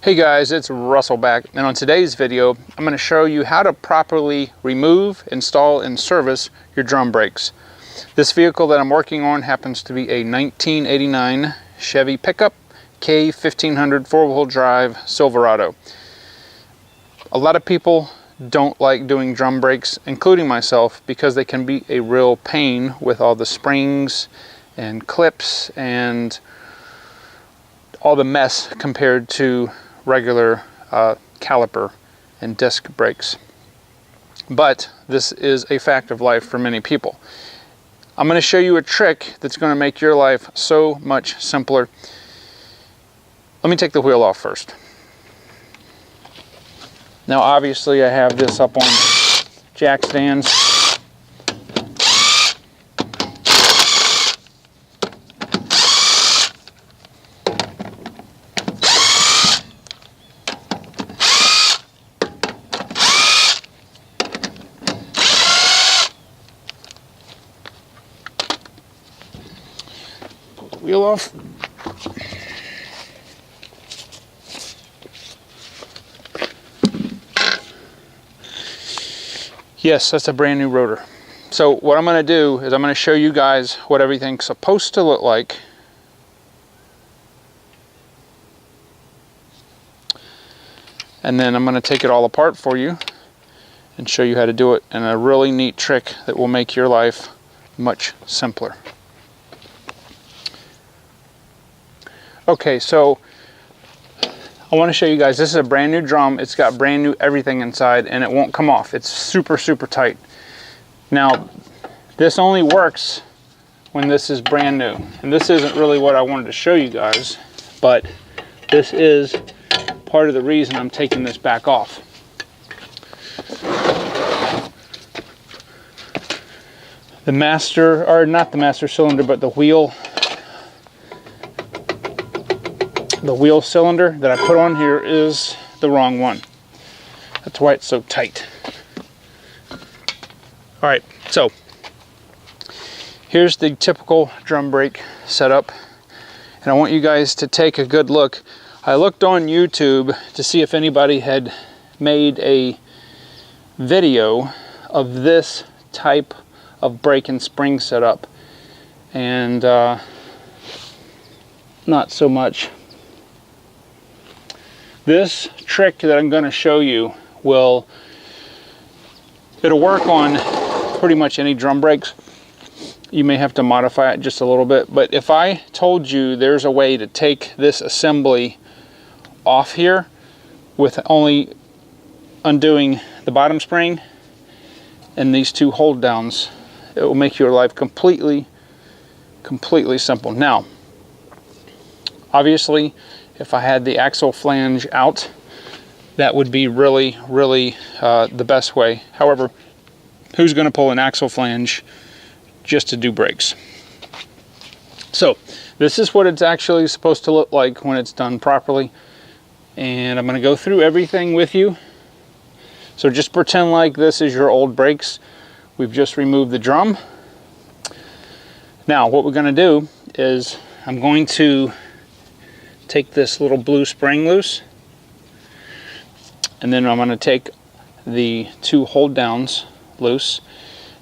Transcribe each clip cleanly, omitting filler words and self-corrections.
Hey guys, it's Russell back, and on today's video I'm going to show you how to properly remove, install, and service your drum brakes. This vehicle that I'm working on happens to be a 1989 Chevy pickup K1500 four-wheel drive Silverado. A lot of people don't like doing drum brakes, including myself, because they can be a real pain with all the springs and clips and all the mess compared to regular caliper and disc brakes. But this is a fact of life for many people. I'm going to show you a trick that's going to make your life so much simpler. Let me take the wheel off first. Now obviously I have this up on jack stands. Wheel off. Yes, that's a brand new rotor. So what I'm going to do is I'm going to show you guys what everything's supposed to look like. And then I'm going to take it all apart for you and show you how to do it in a really neat trick that will make your life much simpler. Okay, so I want to show you guys, this is a brand new drum. It's got brand new everything inside and it won't come off. It's super, super tight. Now, this only works when this is brand new. And this isn't really what I wanted to show you guys, but this is part of the reason I'm taking this back off. The master, or not the master cylinder, but the wheel cylinder that I put on here is the wrong one. That's why it's so tight. All right, so here's the typical drum brake setup, and I want you guys to take a good look. I looked on YouTube to see if anybody had made a video of this type of brake and spring setup, and not so much. This trick that I'm going to show you it'll work on pretty much any drum brakes. You may have to modify it just a little bit, but if I told you there's a way to take this assembly off here with only undoing the bottom spring and these two hold downs, it will make your life completely simple. Now, obviously, if I had the axle flange out, that would be really the best way. However, who's going to pull an axle flange just to do brakes? So this is what it's actually supposed to look like when it's done properly, and I'm going to go through everything with you. So just pretend like this is your old brakes. We've just removed the drum. Now what we're going to do is I'm going to take this little blue spring loose, and then I'm going to take the two hold downs loose,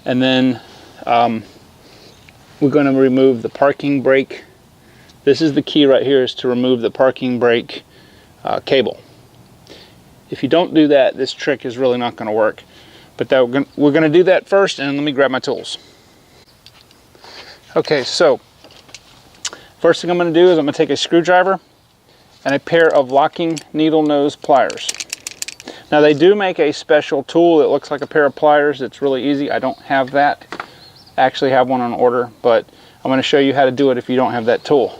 and then we're going to remove the parking brake. This is the key right here, is to remove the parking brake cable. If you don't do that, this trick is really not going to work. But we're going to do that first, and let me grab my tools. Okay, so first thing I'm going to do is I'm going to take a screwdriver and a pair of locking needle nose pliers. Now they do make a special tool that looks like a pair of pliers. It's really easy. I don't have that. I actually have one on order, but I'm going to show you how to do it if you don't have that tool.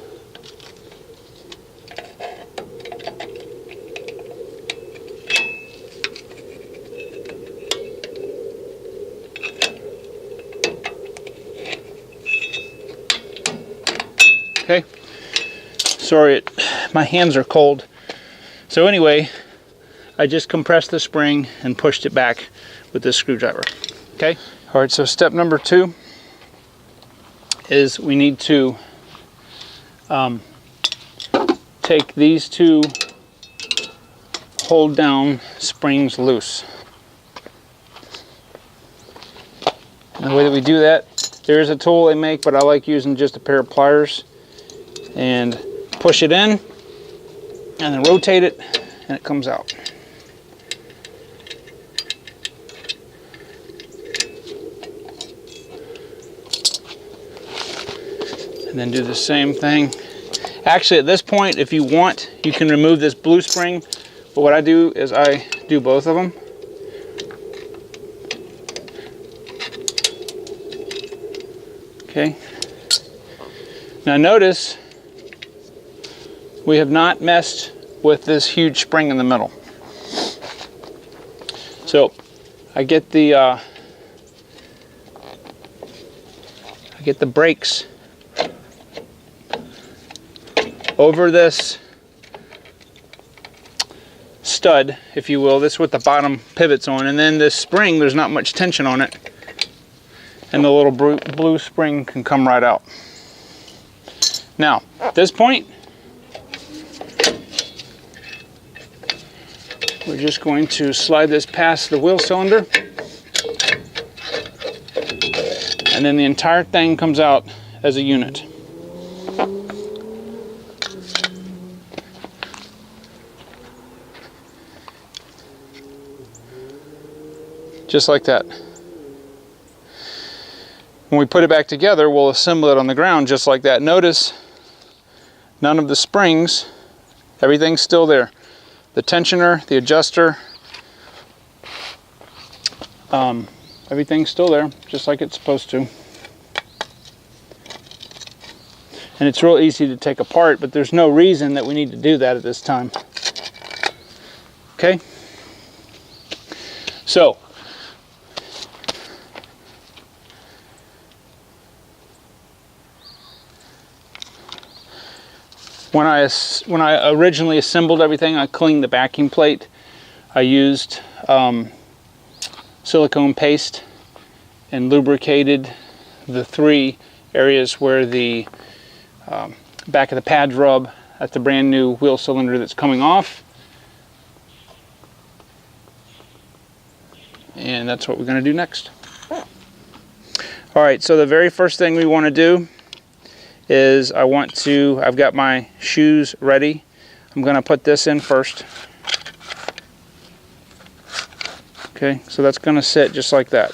Okay. Sorry, my hands are cold. So anyway, I just compressed the spring and pushed it back with this screwdriver. Okay. All right, so step number 2 is we need to take these two hold down springs loose. And the way that we do that, there is a tool they make, but I like using just a pair of pliers, and push it in and then rotate it and it comes out. And then do the same thing. Actually, at this point, if you want, you can remove this blue spring, but what I do is I do both of them. Okay. Now notice we have not messed with this huge spring in the middle. So I get the brakes over this stud, if you will. This is what the bottom pivot's on, and then this spring, there's not much tension on it, and the little blue spring can come right out. Now, at this point, we're just going to slide this past the wheel cylinder, and then the entire thing comes out as a unit. Just like that. When we put it back together, we'll assemble it on the ground just like that. Notice none of the springs, everything's still there. The tensioner, the adjuster, everything's still there, just like it's supposed to. And it's real easy to take apart, but there's no reason that we need to do that at this time. Okay? So, when I originally assembled everything, I cleaned the backing plate. I used silicone paste and lubricated the 3 areas where the back of the pads rub at the brand new wheel cylinder that's coming off. And that's what we're going to do next. Alright, so the very first thing we want to do is I've got my shoes ready. I'm going to put this in first. Okay, so that's going to sit just like that.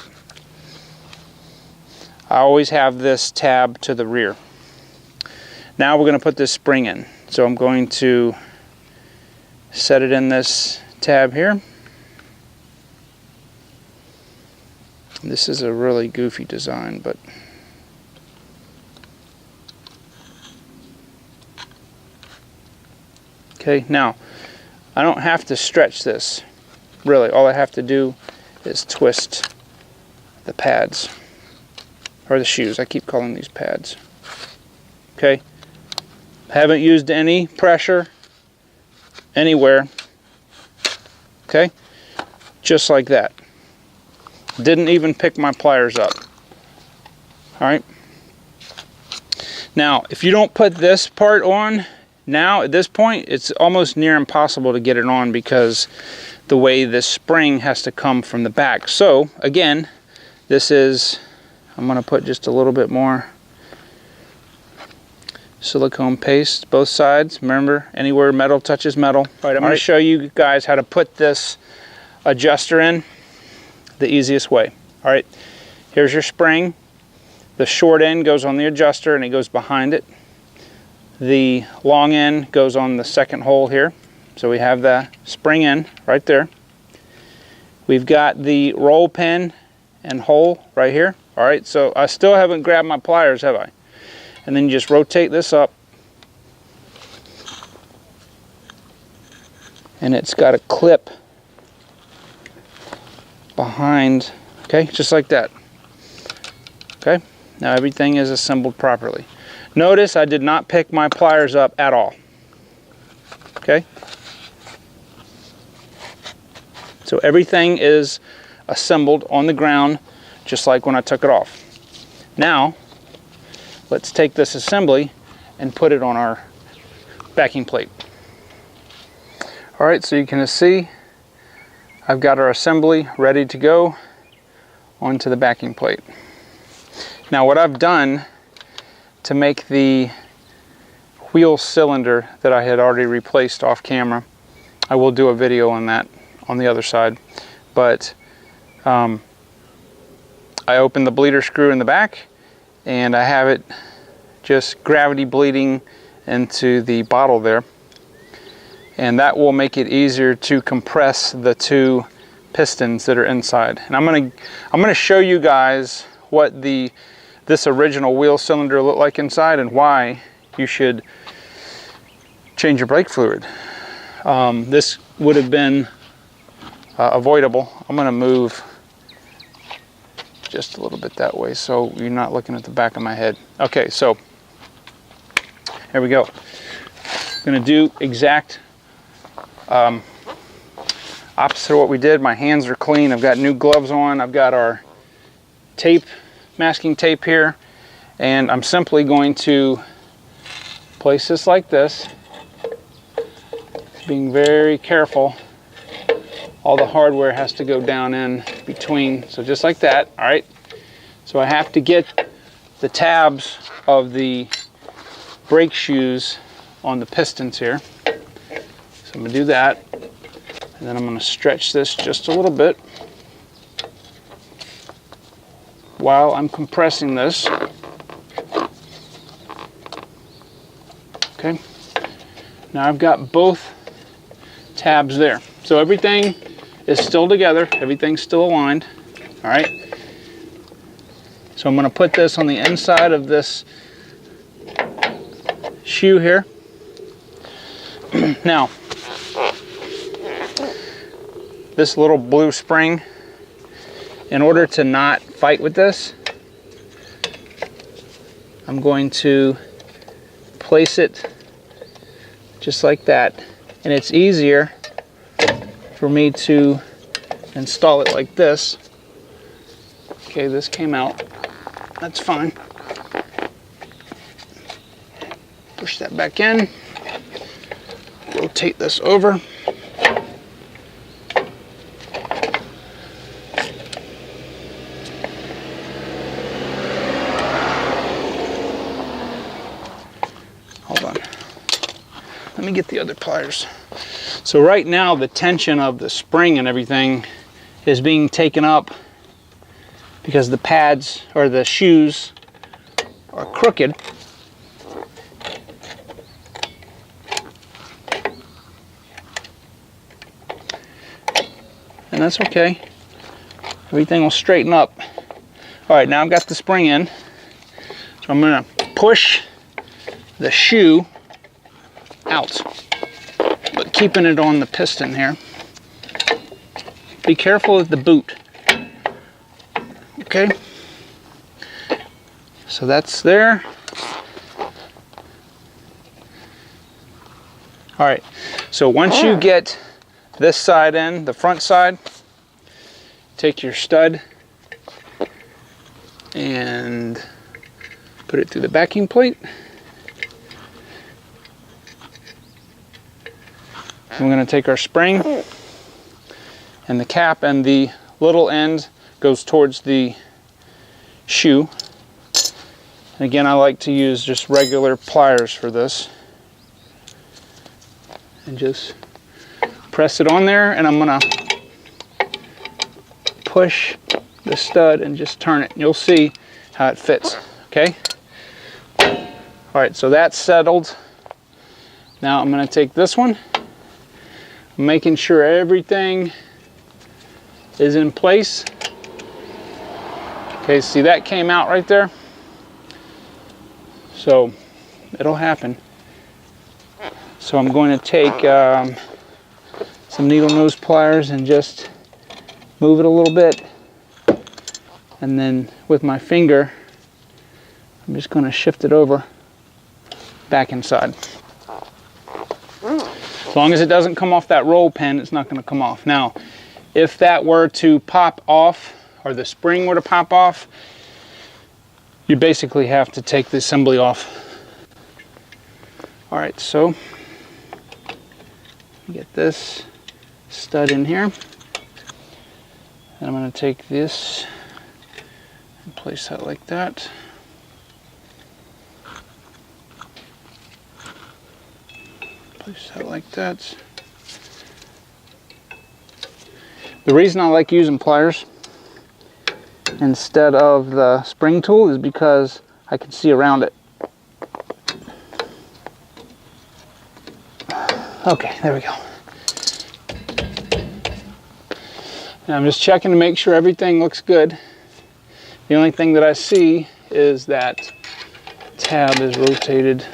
I always have this tab to the rear. Now we're going to put this spring in. So I'm going to set it in this tab here. This is a really goofy design, but okay, now I don't have to stretch this, really. All I have to do is twist the pads, or the shoes. I keep calling these pads. Okay, haven't used any pressure anywhere. Okay, just like that. Didn't even pick my pliers up. Alright, now if you don't put this part on, now at this point it's almost near impossible to get it on because the way this spring has to come from the back. So again, this is, I'm going to put just a little bit more silicone paste both sides. Remember, anywhere metal touches metal. Alright, I'm going to show you guys how to put this adjuster in the easiest way. Alright, here's your spring. The short end goes on the adjuster and it goes behind it. The long end goes on the second hole here. So we have the spring in right there. We've got the roll pin and hole right here. Alright, so I still haven't grabbed my pliers, have I? And then you just rotate this up. And it's got a clip behind, okay, just like that. Okay, now everything is assembled properly. Notice I did not pick my pliers up at all. Okay, so everything is assembled on the ground just like when I took it off. Now let's take this assembly and put it on our backing plate. All right, so you can see I've got our assembly ready to go onto the backing plate. Now what I've done to make the wheel cylinder that I had already replaced off camera, I will do a video on that on the other side, but I opened the bleeder screw in the back and I have it just gravity bleeding into the bottle there, and that will make it easier to compress the two pistons that are inside. And I'm gonna show you guys what this original wheel cylinder looked like inside and why you should change your brake fluid. This would have been avoidable. I'm gonna move just a little bit that way so you're not looking at the back of my head. Okay, so here we go. I'm gonna do exact opposite of what we did. My hands are clean. I've got new gloves on. I've got our tape, masking tape here, and I'm simply going to place this like this, being very careful. All the hardware has to go down in between, so just like that. All right, so I have to get the tabs of the brake shoes on the pistons here, so I'm gonna do that, and then I'm gonna stretch this just a little bit while I'm compressing this. Okay, now I've got both tabs there, so everything is still together, everything's still aligned. All right, so I'm going to put this on the inside of this shoe here. Now this little blue spring, in order to not fight with this, I'm going to place it just like that, and it's easier for me to install it like this. Okay, this came out, that's fine. Push that back in, rotate this over. Hold on, let me get the other pliers. So right now the tension of the spring and everything is being taken up because the pads or the shoes are crooked. And that's okay. Everything will straighten up. All right, now I've got the spring in. So I'm gonna push the shoe out, but keeping it on the piston here. Be careful with the boot. Okay, so that's there. All right, so once you get this side in, the front side, take your stud and put it through the backing plate. We're going to take our spring and the cap, and the little end goes towards the shoe. And again, I like to use just regular pliers for this. And just press it on there, and I'm going to push the stud and just turn it. You'll see how it fits, okay? All right, so that's settled. Now I'm going to take this one, making sure everything is in place. Okay, see that came out right there? So it'll happen. So I'm going to take some needle nose pliers and just move it a little bit, and then with my finger I'm just going to shift it over back inside. As long as it doesn't come off that roll pin, it's not going to come off. Now if that were to pop off, or the spring were to pop off, you basically have to take the assembly off. All right, so Get this stud in here. And I'm going to take this and place that like that. Place that like that. The reason I like using pliers instead of the spring tool is because I can see around it. Okay, there we go. And I'm just checking to make sure everything looks good. The only thing that I see is that tab is rotated.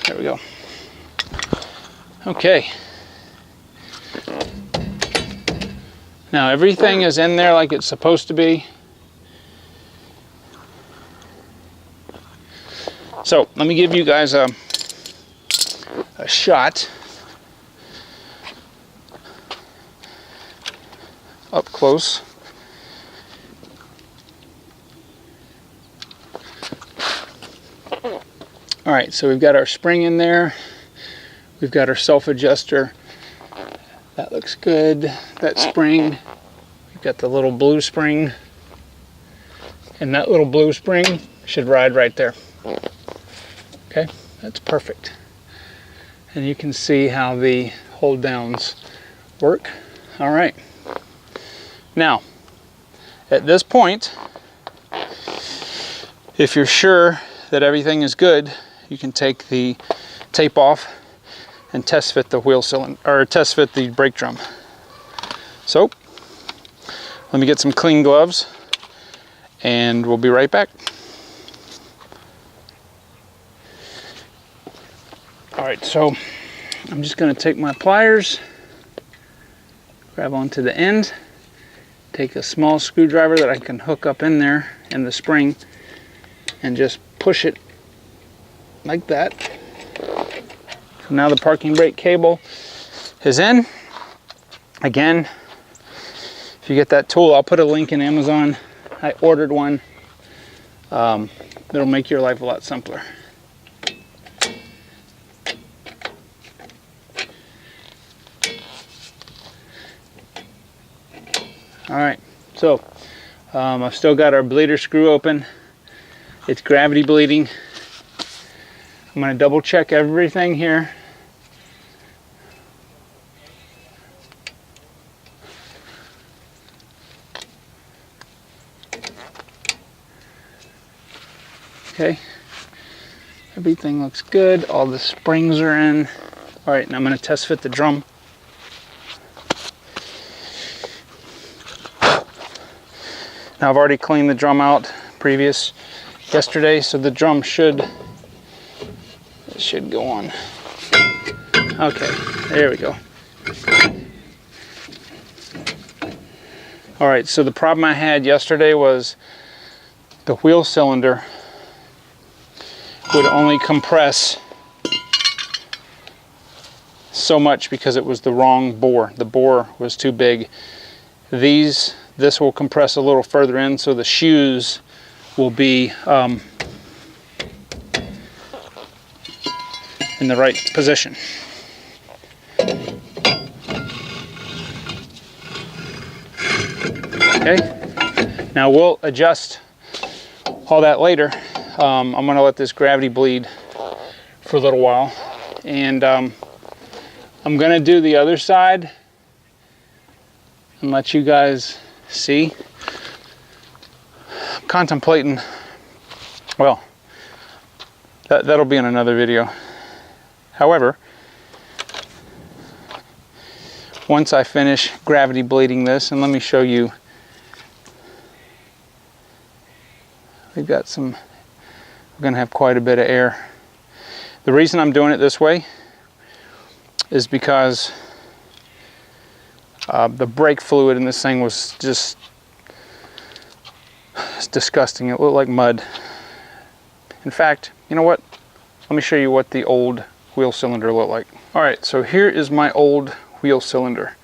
There we go. Okay. Now everything is in there like it's supposed to be. So let me give you guys a shot up close. All right, so we've got our spring in there. We've got our self-adjuster. That looks good. That spring. We've got the little blue spring. And that little blue spring should ride right there. Okay, that's perfect. And you can see how the hold downs work. All right. Now, at this point, if you're sure that everything is good, you can take the tape off and test fit the wheel cylinder, or test fit the brake drum. So, let me get some clean gloves and we'll be right back. All right, so I'm just going to take my pliers, grab onto the end, take a small screwdriver that I can hook up in there in the spring and just push it like that. So now the parking brake cable is in. Again, if you get that tool, I'll put a link in Amazon. I ordered one. It'll make your life a lot simpler. All right, so I've still got our bleeder screw open. It's gravity bleeding. I'm going to double check everything here. Okay, everything looks good. All the springs are in. All right, now I'm going to test fit the drum. Now I've already cleaned the drum out yesterday, so the drum should go on. Okay, there we go. All right, so the problem I had yesterday was the wheel cylinder would only compress so much because it was the wrong bore. The bore was too big. This will compress a little further in, so the shoes will be in the right position. Okay, now we'll adjust all that later. I'm going to let this gravity bleed for a little while, and I'm going to do the other side and let you guys see. I'm contemplating, well, that'll be in another video. However, once I finish gravity bleeding this, and let me show you, we're going to have quite a bit of air. The reason I'm doing it this way is because the brake fluid in this thing was just, it's disgusting. It looked like mud. In fact, you know what? Let me show you what the old wheel cylinder looked like. All right, so here is my old wheel cylinder.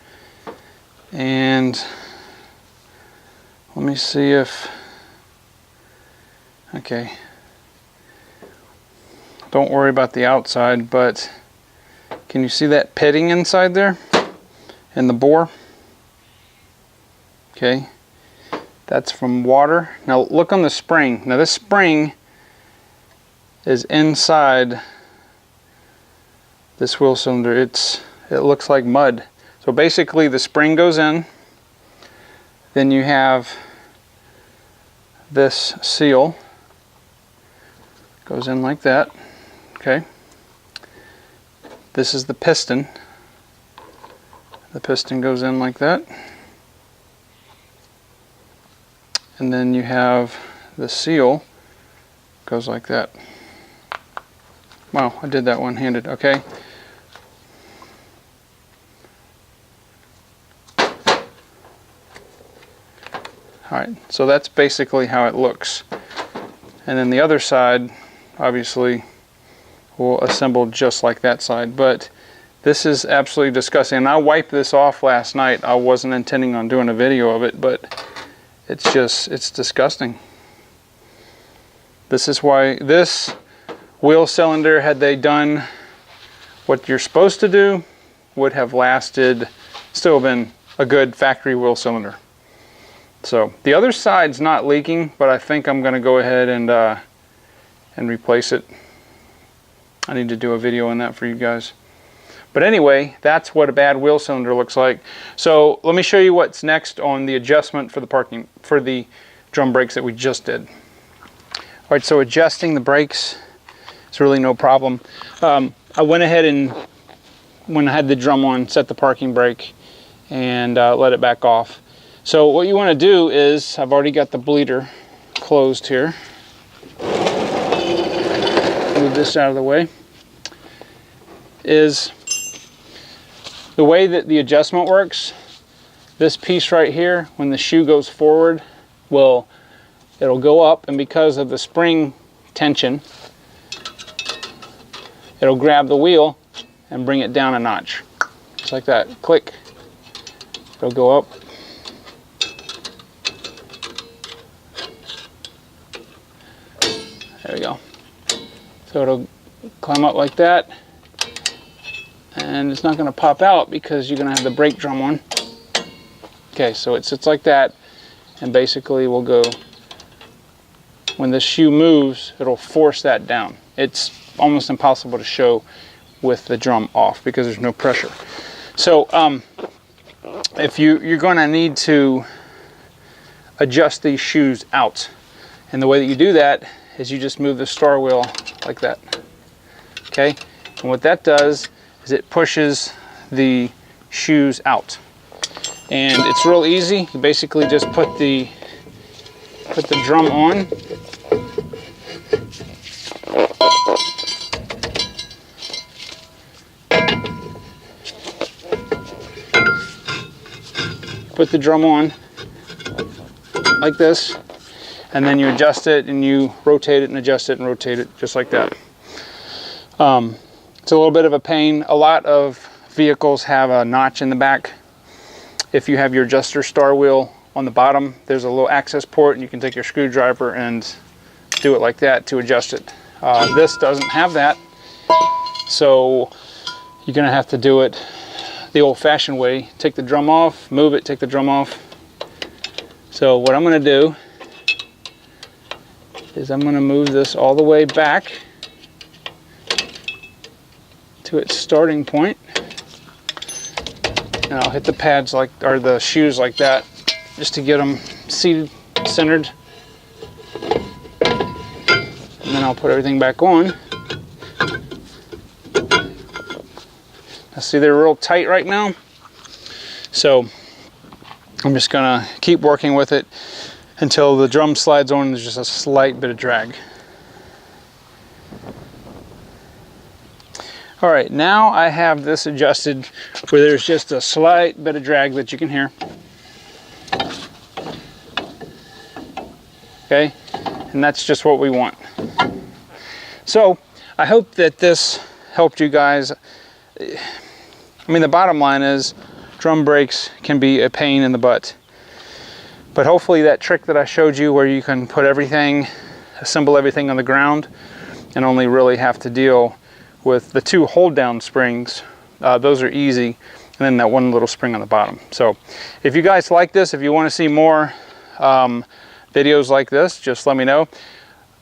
And let me see if, okay. Don't worry about the outside, but can you see that pitting inside there? in the bore. Okay, that's from water. Now look on the spring. Now this spring is inside this wheel cylinder. It looks like mud. So basically the spring goes in, then you have this seal goes in like that. Okay, this is the piston. The piston goes in like that, and then you have the seal goes like that. Wow, I did that one-handed. Okay, alright, so that's basically how it looks. And then the other side, obviously, will assemble just like that side. But this is absolutely disgusting. And I wiped this off last night. I wasn't intending on doing a video of it, but it's disgusting. This is why this wheel cylinder, had they done what you're supposed to do, would have lasted, still been a good factory wheel cylinder. So the other side's not leaking, but I think I'm going to go ahead and replace it. I need to do a video on that for you guys. But anyway, that's what a bad wheel cylinder looks like. So let me show you what's next on the adjustment for the drum brakes that we just did. All right, so adjusting the brakes is really no problem. I went ahead and, when I had the drum on, set the parking brake and let it back off. So what you want to do is, I've already got the bleeder closed here. Move this out of the way. Is the way that the adjustment works, this piece right here, when the shoe goes forward, it'll go up, and because of the spring tension, it'll grab the wheel and bring it down a notch. Just like that. Click. It'll go up. There we go. So it'll climb up like that, and it's not going to pop out because you're going to have the brake drum on. Okay, so it sits like that, and basically will go, when the shoe moves, it'll force that down. It's almost impossible to show with the drum off because there's no pressure. So if you're going to need to adjust these shoes out, and the way that you do that is you just move the star wheel like that. Okay, and what that does is it pushes the shoes out, and it's real easy. You basically just put the drum on, put the drum on like this, and then you adjust it and you rotate it and adjust it and rotate it just like that. It's a little bit of a pain. A lot of vehicles have a notch in the back. If you have your adjuster star wheel on the bottom, there's a little access port, and you can take your screwdriver and do it like that to adjust it. This doesn't have that, so you're gonna have to do it the old-fashioned way. Take the drum off, move it, take the drum off. So what I'm gonna do is I'm gonna move this all the way back to its starting point, and I'll hit the pads or the shoes like that, just to get them seated, centered, and then I'll put everything back on. Now see, they're real tight right now, so I'm just gonna keep working with it until the drum slides on and there's just a slight bit of drag. All right, now I have this adjusted where there's just a slight bit of drag that you can hear. Okay, and that's just what we want. So I hope that this helped you guys. I mean, the bottom line is drum brakes can be a pain in the butt. But hopefully that trick that I showed you, where you can put everything, assemble everything on the ground, and only really have to deal with the two hold down springs, those are easy. and then that one little spring on the bottom. So if you guys like this, if you want to see more videos like this, just let me know.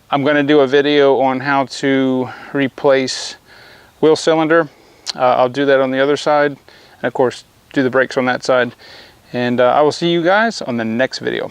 I'm going to do a video on how to replace wheel cylinder. I'll do that on the other side, and of course do the brakes on that side. And I will see you guys on the next video.